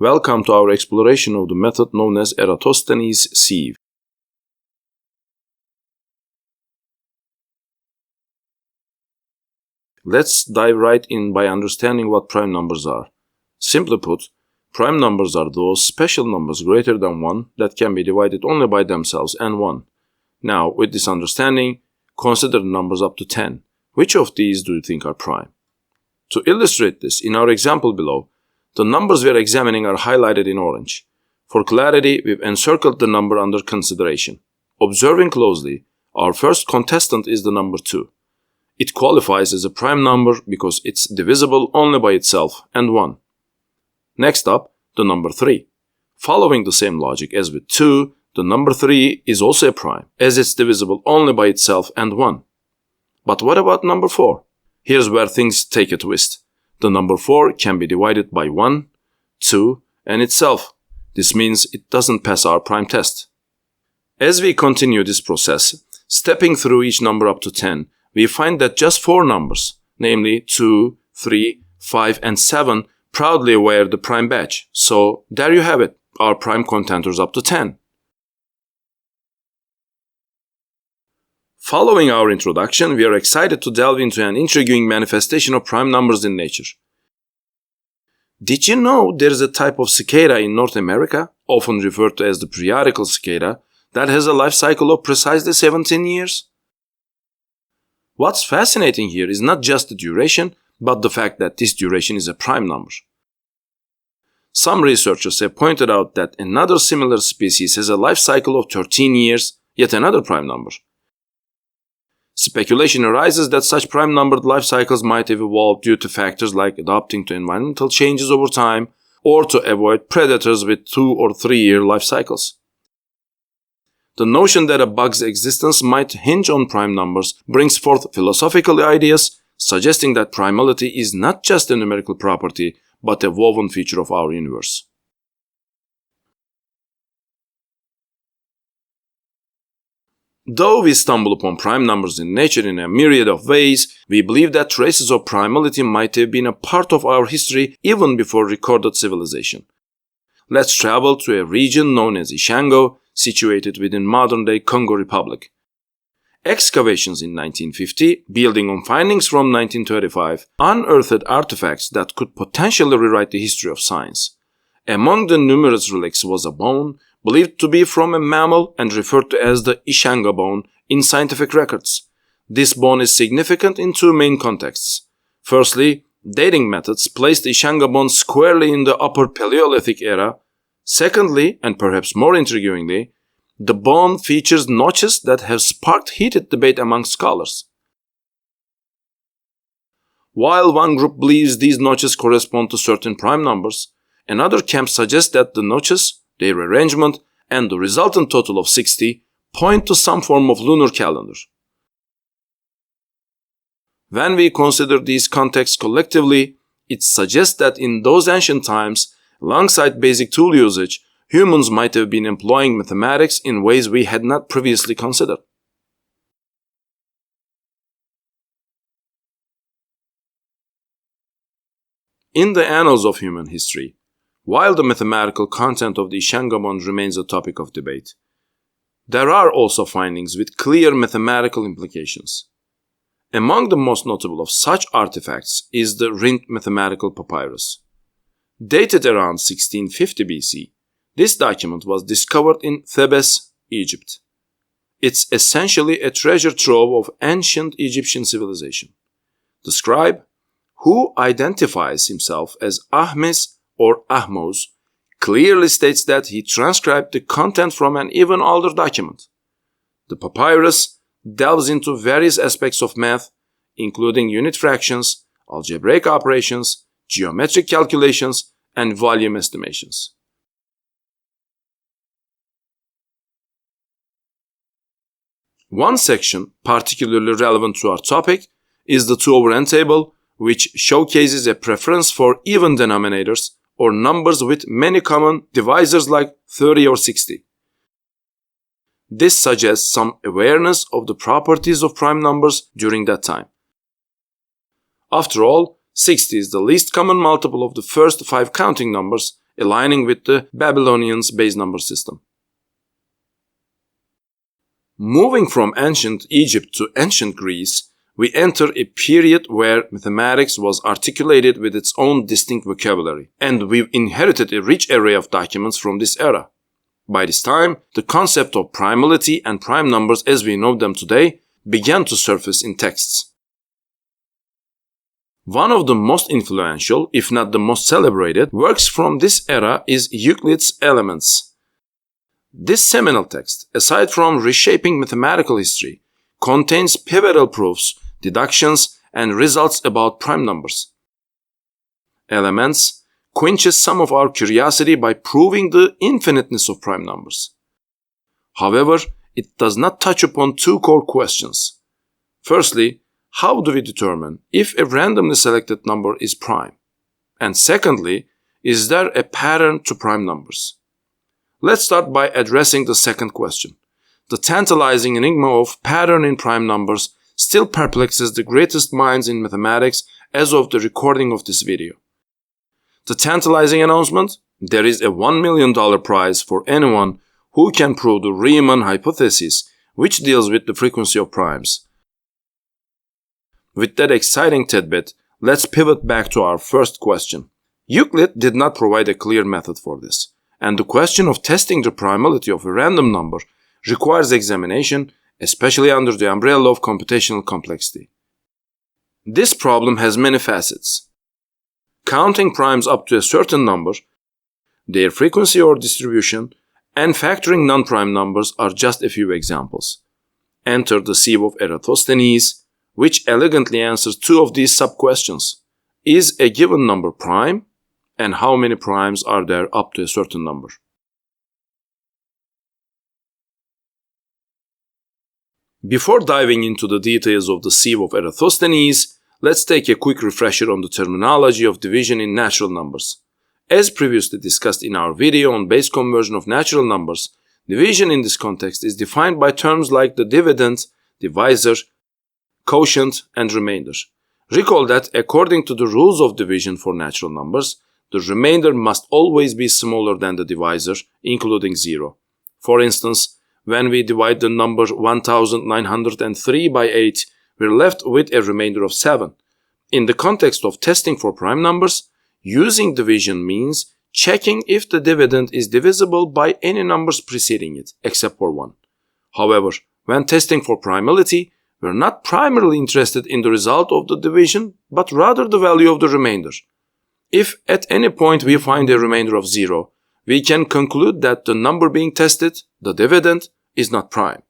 Welcome to our exploration of the method known as Eratosthenes Sieve. Let's dive right in by understanding what prime numbers are. Simply put, prime numbers are those special numbers greater than 1 that can be divided only by themselves and 1. Now, with this understanding, consider the numbers up to 10. Which of these do you think are prime? To illustrate this, in our example below, the numbers we are examining are highlighted in orange. For clarity, we've encircled the number under consideration. Observing closely, our first contestant is the number 2. It qualifies as a prime number because it's divisible only by itself and 1. Next up, the number 3. Following the same logic as with 2, the number 3 is also a prime, as it's divisible only by itself and 1. But what about number 4? Here's where things take a twist. The number 4 can be divided by 1, 2, and itself. This means it doesn't pass our prime test. As we continue this process, stepping through each number up to 10, we find that just 4 numbers, namely 2, 3, 5, and 7, proudly wear the prime badge. So there you have it, our prime contenders up to 10. Following our introduction, we are excited to delve into an intriguing manifestation of prime numbers in nature. Did you know there is a type of cicada in North America, often referred to as the periodical cicada, that has a life cycle of precisely 17 years? What's fascinating here is not just the duration, but the fact that this duration is a prime number. Some researchers have pointed out that another similar species has a life cycle of 13 years, yet another prime number. Speculation arises that such prime-numbered life cycles might have evolved due to factors like adapting to environmental changes over time or to avoid predators with 2 or 3 year life cycles. The notion that a bug's existence might hinge on prime numbers brings forth philosophical ideas suggesting that primality is not just a numerical property but a woven feature of our universe. Though we stumble upon prime numbers in nature in a myriad of ways, we believe that traces of primality might have been a part of our history even before recorded civilization. Let's travel to a region known as Ishango, situated within modern-day Congo Republic. Excavations in 1950, building on findings from 1935, unearthed artifacts that could potentially rewrite the history of science. Among the numerous relics was a bone, believed to be from a mammal and referred to as the Ishango bone in scientific records. This bone is significant in 2 main contexts. Firstly, dating methods placed the Ishango bone squarely in the Upper Paleolithic era. Secondly, and perhaps more intriguingly, the bone features notches that have sparked heated debate among scholars. While one group believes these notches correspond to certain prime numbers, another camp suggests that the notches, their arrangement, and the resultant total of 60 point to some form of lunar calendar. When we consider these contexts collectively, it suggests that in those ancient times, alongside basic tool usage, humans might have been employing mathematics in ways we had not previously considered. In the annals of human history, while the mathematical content of the Ishango bone remains a topic of debate, there are also findings with clear mathematical implications. Among the most notable of such artifacts is the Rhind mathematical papyrus. Dated around 1650 BC, this document was discovered in Thebes, Egypt. It's essentially a treasure trove of ancient Egyptian civilization. The scribe, who identifies himself as Ahmes or Ahmose, clearly states that he transcribed the content from an even older document. The papyrus delves into various aspects of math, including unit fractions, algebraic operations, geometric calculations, and volume estimations. One section particularly relevant to our topic is the 2/n table, which showcases a preference for even denominators or numbers with many common divisors like 30 or 60. This suggests some awareness of the properties of prime numbers during that time. After all, 60 is the least common multiple of the first 5 counting numbers aligning with the Babylonians' base number system. Moving from ancient Egypt to ancient Greece, we enter a period where mathematics was articulated with its own distinct vocabulary, and we've inherited a rich array of documents from this era. By this time, the concept of primality and prime numbers as we know them today began to surface in texts. One of the most influential, if not the most celebrated, works from this era is Euclid's Elements. This seminal text, aside from reshaping mathematical history, contains pivotal proofs, deductions, and results about prime numbers. Elements quenches some of our curiosity by proving the infiniteness of prime numbers. However, it does not touch upon two core questions. Firstly, how do we determine if a randomly selected number is prime? And secondly, is there a pattern to prime numbers? Let's start by addressing the second question. The tantalizing enigma of pattern in prime numbers still perplexes the greatest minds in mathematics as of the recording of this video. The tantalizing announcement? There is a $1 million prize for anyone who can prove the Riemann Hypothesis, which deals with the frequency of primes. With that exciting tidbit, let's pivot back to our first question. Euclid did not provide a clear method for this, and the question of testing the primality of a random number requires examination, especially under the umbrella of computational complexity. This problem has many facets. Counting primes up to a certain number, their frequency or distribution, and factoring non-prime numbers are just a few examples. Enter the Sieve of Eratosthenes, which elegantly answers two of these sub-questions. Is a given number prime? And how many primes are there up to a certain number? Before diving into the details of the Sieve of Eratosthenes, let's take a quick refresher on the terminology of division in natural numbers. As previously discussed in our video on base conversion of natural numbers, division in this context is defined by terms like the dividend, divisor, quotient, and remainder. Recall that according to the rules of division for natural numbers, the remainder must always be smaller than the divisor, including 0. For instance, when we divide the number 1903 by 8, we're left with a remainder of 7. In the context of testing for prime numbers, using division means checking if the dividend is divisible by any numbers preceding it, except for 1. However, when testing for primality, we're not primarily interested in the result of the division, but rather the value of the remainder. If at any point we find a remainder of 0, we can conclude that the number being tested, the dividend, is not prime.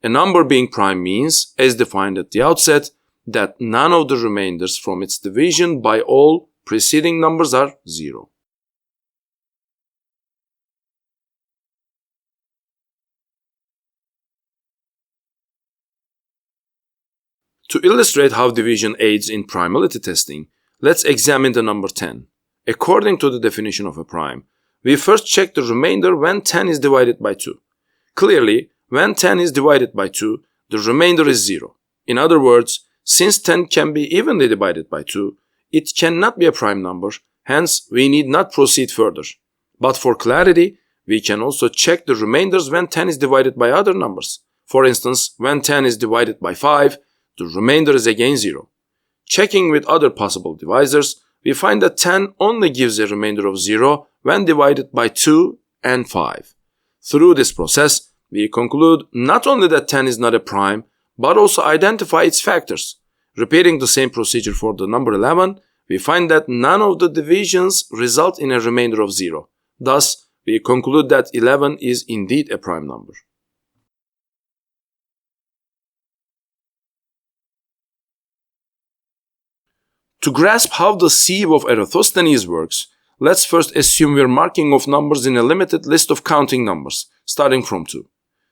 A number being prime means, as defined at the outset, that none of the remainders from its division by all preceding numbers are 0. To illustrate how division aids in primality testing, let's examine the number 10. According to the definition of a prime, we first check the remainder when 10 is divided by 2. Clearly, when 10 is divided by 2, the remainder is 0. In other words, since 10 can be evenly divided by 2, it cannot be a prime number, hence we need not proceed further. But for clarity, we can also check the remainders when 10 is divided by other numbers. For instance, when 10 is divided by 5, the remainder is again 0. Checking with other possible divisors, we find that 10 only gives a remainder of 0 when divided by 2 and 5. Through this process, we conclude not only that 10 is not a prime, but also identify its factors. Repeating the same procedure for the number 11, we find that none of the divisions result in a remainder of 0. Thus, we conclude that 11 is indeed a prime number. To grasp how the Sieve of Eratosthenes works, let's first assume we're marking off numbers in a limited list of counting numbers, starting from 2.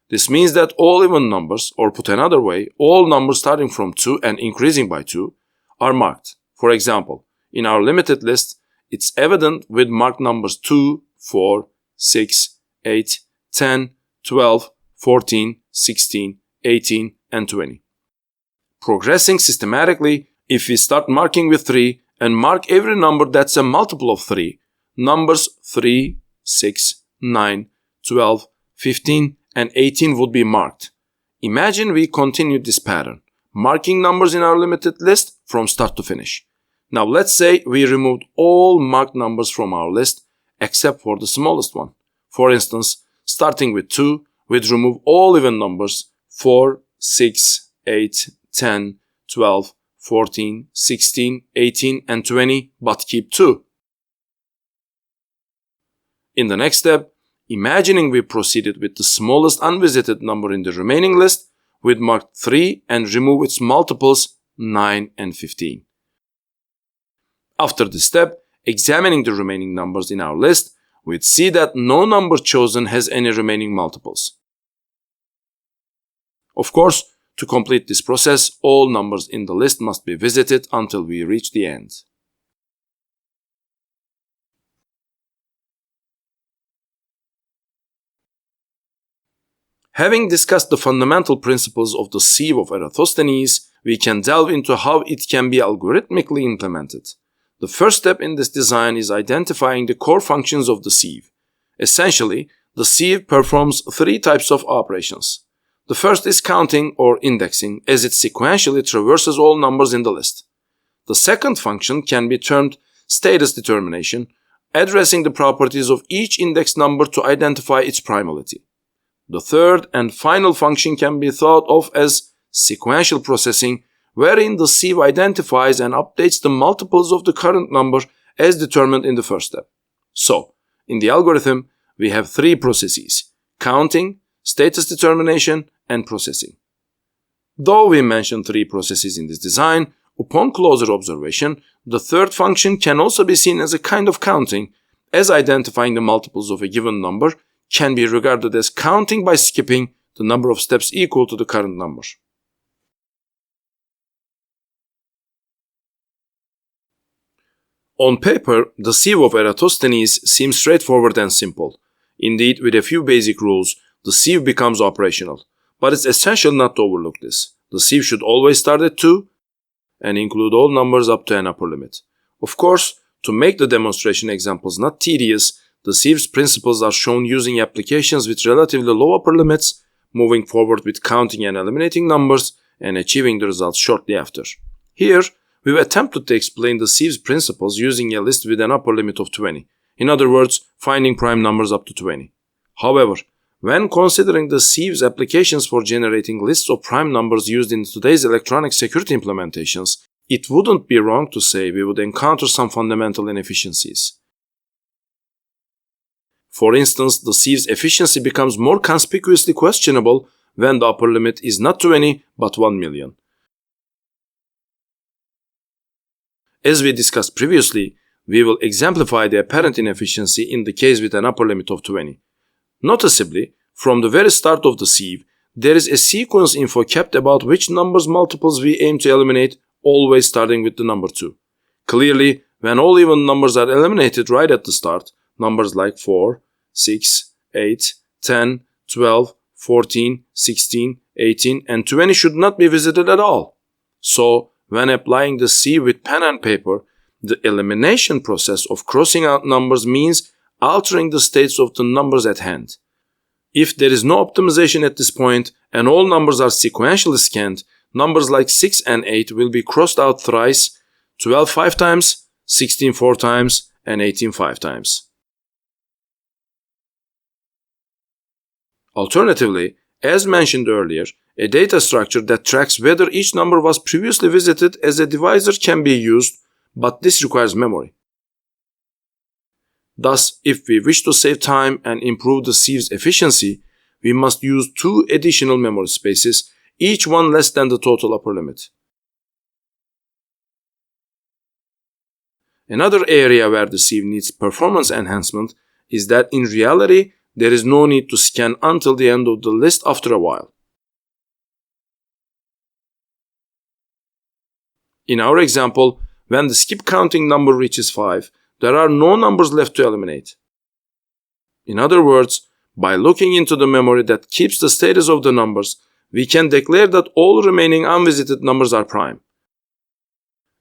This means that all even numbers, or put another way, all numbers starting from 2 and increasing by 2, are marked. For example, in our limited list, it's evident with marked numbers 2, 4, 6, 8, 10, 12, 14, 16, 18, and 20. Progressing systematically, if we start marking with 3 and mark every number that's a multiple of 3, numbers 3, 6, 9, 12, 15, and 18 would be marked. Imagine we continued this pattern, marking numbers in our limited list from start to finish. Now let's say we removed all marked numbers from our list except for the smallest one. For instance, starting with 2, we'd remove all even numbers 4, 6, 8, 10, 12, 14, 16, 18, and 20, but keep 2. In the next step, imagining we proceeded with the smallest unvisited number in the remaining list, we'd mark 3 and remove its multiples 9 and 15. After this step, examining the remaining numbers in our list, we'd see that no number chosen has any remaining multiples. Of course, to complete this process, all numbers in the list must be visited until we reach the end. Having discussed the fundamental principles of the Sieve of Eratosthenes, we can delve into how it can be algorithmically implemented. The first step in this design is identifying the core functions of the sieve. Essentially, the sieve performs 3 types of operations. The first is counting or indexing, as it sequentially traverses all numbers in the list. The second function can be termed status determination, addressing the properties of each indexed number to identify its primality. The third and final function can be thought of as sequential processing, wherein the sieve identifies and updates the multiples of the current number as determined in the first step. So, in the algorithm, we have 3 processes: counting, status determination, and processing. Though we mentioned 3 processes in this design, upon closer observation, the third function can also be seen as a kind of counting, as identifying the multiples of a given number can be regarded as counting by skipping the number of steps equal to the current number. On paper, the Sieve of Eratosthenes seems straightforward and simple. Indeed, with a few basic rules, the sieve becomes operational. But it's essential not to overlook this. The sieve should always start at 2 and include all numbers up to an upper limit. Of course, to make the demonstration examples not tedious, the sieve's principles are shown using applications with relatively low upper limits, moving forward with counting and eliminating numbers, and achieving the results shortly after. Here, we've attempted to explain the sieve's principles using a list with an upper limit of 20. In other words, finding prime numbers up to 20. However, when considering the sieve's applications for generating lists of prime numbers used in today's electronic security implementations, it wouldn't be wrong to say we would encounter some fundamental inefficiencies. For instance, the sieve's efficiency becomes more conspicuously questionable when the upper limit is not 20 but 1 million. As we discussed previously, we will exemplify the apparent inefficiency in the case with an upper limit of 20. Noticeably, from the very start of the sieve, there is a sequence info kept about which numbers multiples we aim to eliminate, always starting with the number 2. Clearly, when all even numbers are eliminated right at the start, numbers like 4, 6, 8, 10, 12, 14, 16, 18, and 20 should not be visited at all. So, when applying the sieve with pen and paper, the elimination process of crossing out numbers means altering the states of the numbers at hand. If there is no optimization at this point and all numbers are sequentially scanned, numbers like 6 and 8 will be crossed out thrice, 12 5 times, 16 4 times, and 18 5 times. Alternatively, as mentioned earlier, a data structure that tracks whether each number was previously visited as a divisor can be used, but this requires memory. Thus, if we wish to save time and improve the sieve's efficiency, we must use 2 additional memory spaces, each one less than the total upper limit. Another area where the sieve needs performance enhancement is that in reality, there is no need to scan until the end of the list after a while. In our example, when the skip counting number reaches 5, there are no numbers left to eliminate. In other words, by looking into the memory that keeps the status of the numbers, we can declare that all remaining unvisited numbers are prime.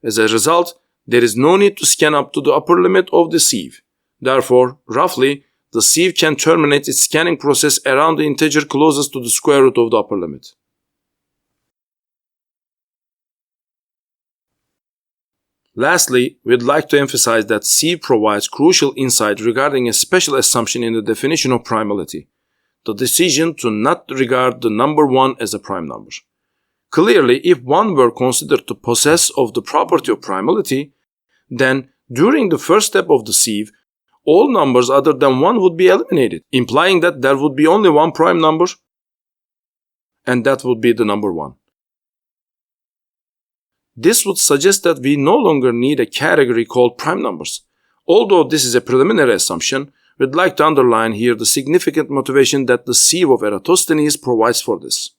As a result, there is no need to scan up to the upper limit of the sieve. Therefore, roughly, the sieve can terminate its scanning process around the integer closest to the square root of the upper limit. Lastly, we'd like to emphasize that sieve provides crucial insight regarding a special assumption in the definition of primality, the decision to not regard the number 1 as a prime number. Clearly, if 1 were considered to possess of the property of primality, then during the first step of the sieve, all numbers other than 1 would be eliminated, implying that there would be only one prime number, and that would be the number 1. This would suggest that we no longer need a category called prime numbers. Although this is a preliminary assumption, we'd like to underline here the significant motivation that the Sieve of Eratosthenes provides for this.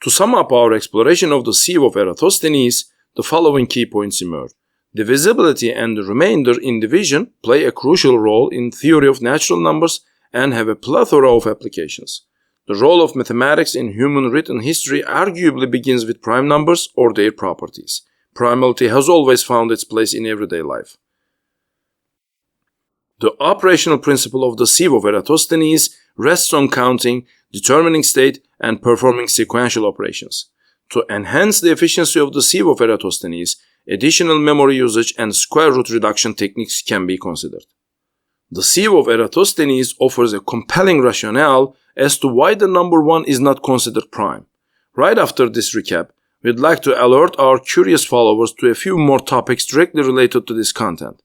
To sum up our exploration of the Sieve of Eratosthenes, the following key points emerge. Divisibility and the remainder in division play a crucial role in theory of natural numbers and have a plethora of applications. The role of mathematics in human written history arguably begins with prime numbers or their properties. Primality has always found its place in everyday life. The operational principle of the Sieve of Eratosthenes rests on counting, determining state, and performing sequential operations. To enhance the efficiency of the Sieve of Eratosthenes, additional memory usage and square root reduction techniques can be considered. The Sieve of Eratosthenes offers a compelling rationale as to why the number 1 is not considered prime. Right after this recap, we'd like to alert our curious followers to a few more topics directly related to this content.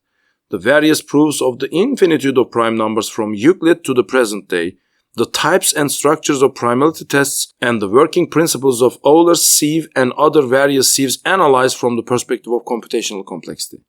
The various proofs of the infinitude of prime numbers from Euclid to the present day, the types and structures of primality tests, and the working principles of Euler's sieve and other various sieves analyzed from the perspective of computational complexity.